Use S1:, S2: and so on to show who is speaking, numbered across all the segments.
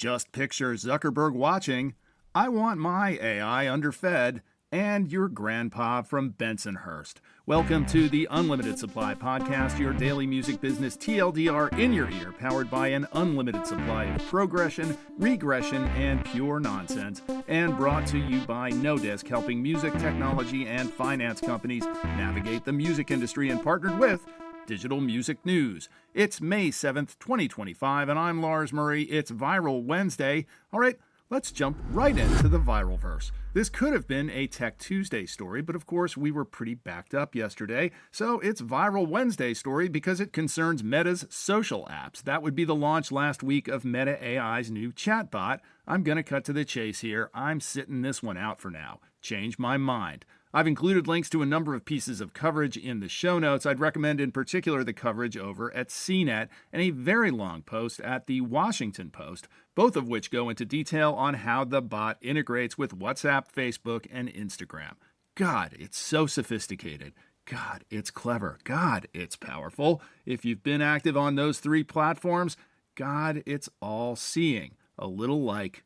S1: Just picture Zuckerberg watching, I want my AI underfed, and your grandpa from Bensonhurst. Welcome to the Unlimited Supply Podcast, your daily music business TLDR in your ear, powered by an unlimited supply of progression, regression, and pure nonsense, and brought to you by No Disc, helping music, technology, and finance companies navigate the music industry, and partnered with Digital Music News. It's May 7th, 2025, and I'm Lars Murray. It's Viral Wednesday. All right, let's jump right into the viral verse. This could have been a Tech Tuesday story, but of course we were pretty backed up yesterday, so it's Viral Wednesday story because it concerns Meta's social apps. That would be the launch last week of Meta AI's new chatbot. I'm going to cut to the chase here. I'm sitting this one out for now. Change my mind. I've included links to a number of pieces of coverage in the show notes. I'd recommend in particular the coverage over at CNET and a very long post at the Washington Post, both of which go into detail on how the bot integrates with WhatsApp, Facebook, and Instagram. God, it's so sophisticated. God, it's clever. God, it's powerful. If you've been active on those three platforms, God, it's all-seeing. A little like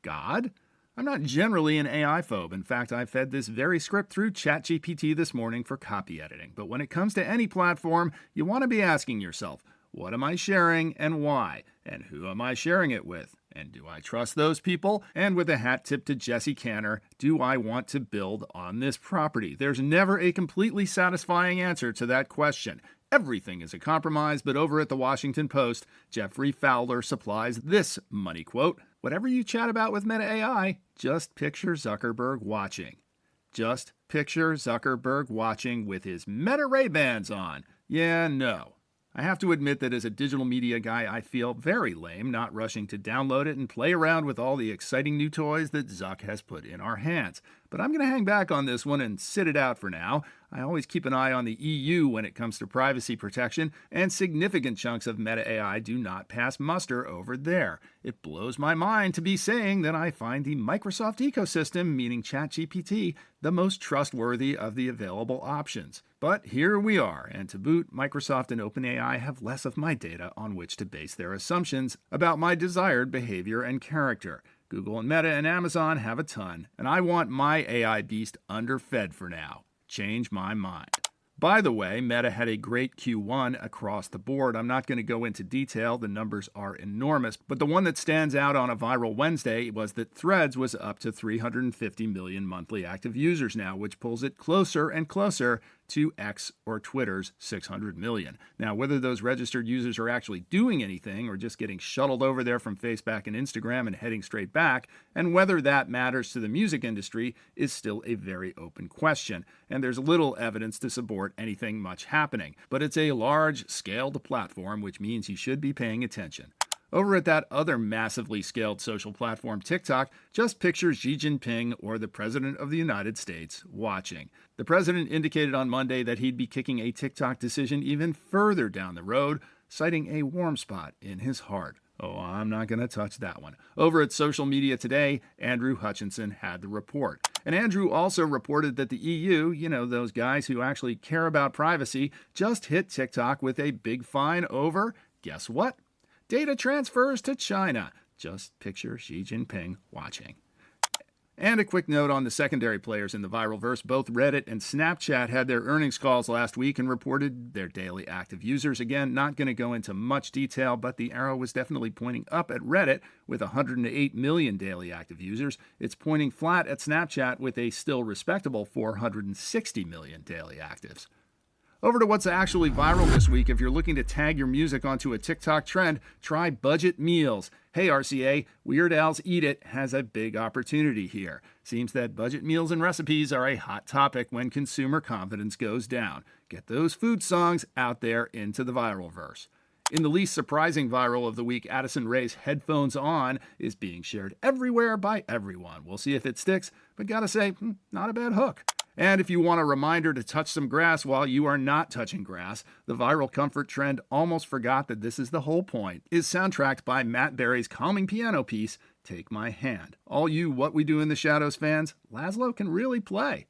S1: God? I'm not generally an AI phobe. In fact, I fed this very script through ChatGPT this morning for copy editing. But when it comes to any platform, you want to be asking yourself, what am I sharing and why? And who am I sharing it with? And do I trust those people? And with a hat tip to Jesse Canner, do I want to build on this property? There's never a completely satisfying answer to that question. Everything is a compromise, but over at the Washington Post, Geoffrey Fowler supplies this money quote: "Whatever you chat about with Meta AI, just picture Zuckerberg watching. Just picture Zuckerberg watching with his Meta Ray-Bans on. Yeah, no." I have to admit that as a digital media guy, I feel very lame not rushing to download it and play around with all the exciting new toys that Zuck has put in our hands. But I'm going to hang back on this one and sit it out for now. I always keep an eye on the EU when it comes to privacy protection, and significant chunks of Meta AI do not pass muster over there. It blows my mind to be saying that I find the Microsoft ecosystem, meaning ChatGPT, the most trustworthy of the available options. But here we are, and to boot, Microsoft and OpenAI have less of my data on which to base their assumptions about my desired behavior and character. Google and Meta and Amazon have a ton, and I want my AI beast underfed for now. Change my mind. By the way, Meta had a great Q1 across the board. I'm not going to go into detail. The numbers are enormous. But the one that stands out on a Viral Wednesday was that Threads was up to 350 million monthly active users now, which pulls it closer and closer to X or Twitter's 600 million. Now, whether those registered users are actually doing anything or just getting shuttled over there from Facebook and Instagram and heading straight back, and whether that matters to the music industry is still a very open question. And there's little evidence to support anything much happening. But it's a large-scaled platform, which means you should be paying attention. Over at that other massively scaled social platform, TikTok, just picture Xi Jinping or the President of the United States watching. The president indicated on Monday that he'd be kicking a TikTok decision even further down the road, citing a warm spot in his heart. Oh, I'm not going to touch that one. Over at Social Media Today, Andrew Hutchinson had the report. And Andrew also reported that the EU, those guys who actually care about privacy, just hit TikTok with a big fine over, guess what? Data transfers to China. Just picture Xi Jinping watching. And a quick note on the secondary players in the viral verse. Both Reddit and Snapchat had their earnings calls last week and reported their daily active users. Again, not going to go into much detail, but the arrow was definitely pointing up at Reddit with 108 million daily active users. It's pointing flat at Snapchat with a still respectable 460 million daily actives. Over to what's actually viral this week. If you're looking to tag your music onto a TikTok trend, try budget meals. Hey RCA, Weird Al's Eat It has a big opportunity here. Seems that budget meals and recipes are a hot topic when consumer confidence goes down. Get those food songs out there into the viral verse. In the least surprising viral of the week, Addison Rae's Headphones On is being shared everywhere by everyone. We'll see if it sticks, but gotta say, not a bad hook. And if you want a reminder to touch some grass while you are not touching grass, the viral comfort trend Almost Forgot That This Is the Whole Point is soundtracked by Matt Berry's calming piano piece, Take My Hand. All you What We Do in the Shadows fans, Laszlo can really play.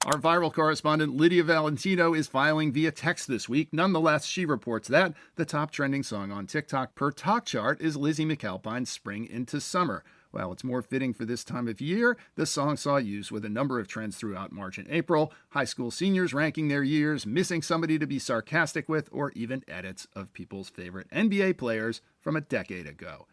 S1: Our viral correspondent Lydia Valentino is filing via text this week. Nonetheless, she reports that the top trending song on TikTok per Talk Chart is Lizzie McAlpine's Spring into Summer. While it's more fitting for this time of year, the song saw use with a number of trends throughout March and April, high school seniors ranking their years, missing somebody to be sarcastic with, or even edits of people's favorite NBA players from a decade ago.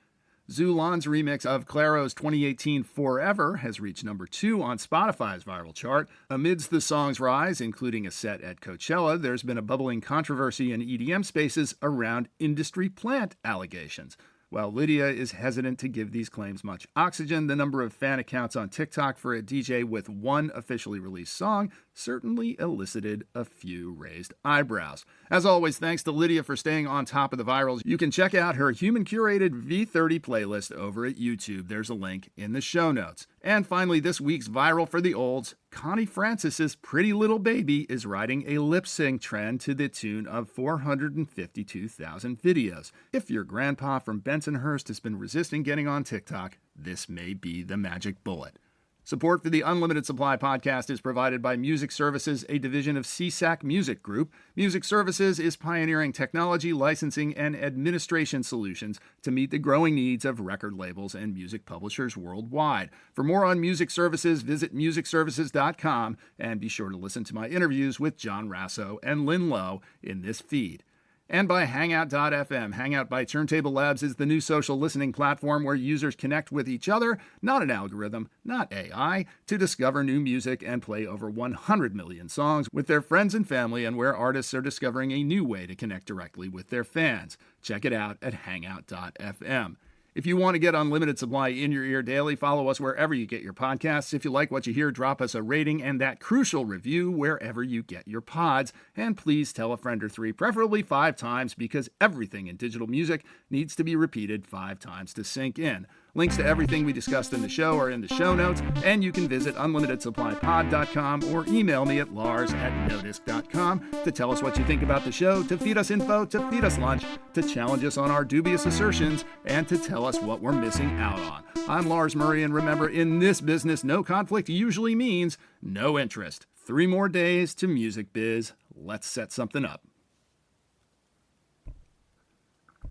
S1: Zulan's remix of Claro's 2018 Forever has reached number 2 on Spotify's viral chart. Amidst the song's rise, including a set at Coachella, there's been a bubbling controversy in EDM spaces around industry plant allegations. While Lydia is hesitant to give these claims much oxygen, the number of fan accounts on TikTok for a DJ with one officially released song certainly elicited a few raised eyebrows. As always, thanks to Lydia for staying on top of the virals. You can check out her human-curated V30 playlist over at YouTube. There's a link in the show notes. And finally, this week's viral for the olds, Connie Francis's Pretty Little Baby is riding a lip-sync trend to the tune of 452,000 videos. If your grandpa from Bensonhurst has been resisting getting on TikTok, this may be the magic bullet. Support for the Unlimited Supply podcast is provided by Music Services, a division of CSAC Music Group. Music Services is pioneering technology, licensing, and administration solutions to meet the growing needs of record labels and music publishers worldwide. For more on Music Services, visit musicservices.com and be sure to listen to my interviews with John Rasso and Lynn Lowe in this feed. And by Hangout.fm. Hangout by Turntable Labs is the new social listening platform where users connect with each other, not an algorithm, not AI, to discover new music and play over 100 million songs with their friends and family, and where artists are discovering a new way to connect directly with their fans. Check it out at Hangout.fm. If you want to get Unlimited Supply in your ear daily, follow us wherever you get your podcasts. If you like what you hear, drop us a rating and that crucial review wherever you get your pods. And please tell a friend or 3, preferably 5 times, because everything in digital music needs to be repeated 5 times to sink in. Links to everything we discussed in the show are in the show notes, and you can visit unlimitedsupplypod.com or email me at lars@nodisc.com to tell us what you think about the show, to feed us info, to feed us lunch, to challenge us on our dubious assertions, and to tell us what we're missing out on. I'm Lars Murray, and remember, in this business, no conflict usually means no interest. 3 more days to music biz. Let's set something up.